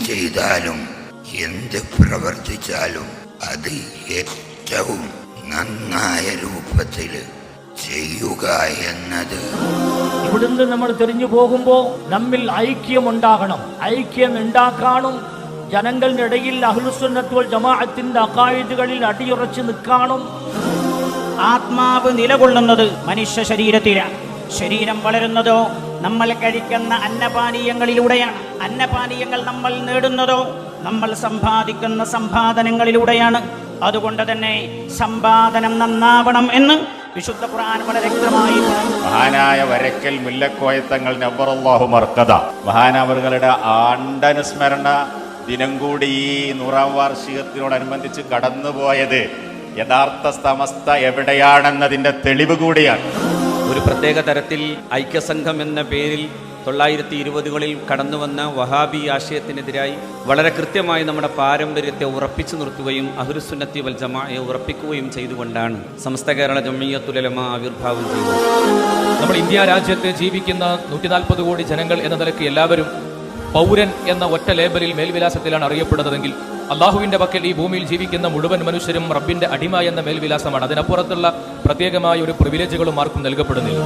ചെയ്താലും എന്ത് പ്രവർത്തിച്ചാലും അത് ഏറ്റവും നന്നായ രൂപത്തിൽ ചെയ്യുക എന്നത്. ഇവിടുന്ന് നമ്മൾ തിരിഞ്ഞു പോകുമ്പോൾ നമ്മിൽ ഐക്യമുണ്ടാകണം. ഐക്യം ഉണ്ടാക്കാനും ജനങ്ങളുടെ ഇടയിൽ അഹ്ലുസുന്നത്ത് വൽ ജമാഅത്തിന്റെ അഖായിദുകളിൽ അടിയുറച്ച് നിൽക്കാനും. ആത്മാവ് നിലകൊള്ളുന്നത് മനുഷ്യ ശരീരത്തിലാണ്. ശരീരം വളരുന്നതോ നമ്മൾ കഴിക്കുന്ന അന്നപാനീയങ്ങളിലൂടെയാണ്. അന്നപാനീയങ്ങൾ നമ്മൾ നേടുന്നതോ നമ്മൾ സമ്പാദിക്കുന്ന സമ്പാദനങ്ങളിലൂടെയാണ്. അതുകൊണ്ട് തന്നെ സമ്പാദനം നന്നാവണം എന്ന് വിശുദ്ധ ഖുർആൻ വളരെ വ്യക്തമായി പറഞ്ഞു. മഹാനായ വരക്കൽ മുല്ലക്കോയത്തങ്ങൾ നവ്വറല്ലാഹു മർക്കദ മഹാനവറുകളുടെ ആണ്ടനുസ്മരണ ദിനം കൂടി ഈ 100ാം വാർഷികത്തിനോടനുബന്ധിച്ച് കടന്നുപോയത് യഥാർത്ഥ സമസ്ത എവിടെയാണെന്നതിൻ്റെ തെളിവ് കൂടിയാണ്. ഒരു പ്രത്യേക തരത്തിൽ ഐക്യസംഘം എന്ന പേരിൽ 1920കളിൽ കടന്നുവന്ന വഹാബി ആശയത്തിനെതിരായി വളരെ കൃത്യമായി നമ്മുടെ പാരമ്പര്യത്തെ ഉറപ്പിച്ചു നിർത്തുകയും അഹ്ലുസുന്നത്തി വൽ ജമാഅയെ ഉറപ്പിക്കുകയും ചെയ്തുകൊണ്ടാണ് സമസ്ത കേരള ജംഇയ്യത്തുൽ ഉലമ ആവിർഭാവം ചെയ്തത്. നമ്മൾ ഇന്ത്യ രാജ്യത്ത് ജീവിക്കുന്ന 140 കോടി ജനങ്ങൾ എന്ന നിലയ്ക്ക് എല്ലാവരും പൗരൻ എന്ന ഒറ്റ ലേബലിൽ മേൽവിലാസത്തിലാണ് അറിയപ്പെടുന്നതെങ്കിൽ അള്ളാഹുവിൻ്റെ പക്കൽ ഈ ഭൂമിയിൽ ജീവിക്കുന്ന മുഴുവൻ മനുഷ്യരും റബ്ബിൻ്റെ അടിമ എന്ന മേൽവിലാസമാണ്. അതിനപ്പുറത്തുള്ള പ്രത്യേകമായ ഒരു പ്രിവിലേജുകളും ആർക്കും നൽകപ്പെടുന്നില്ല.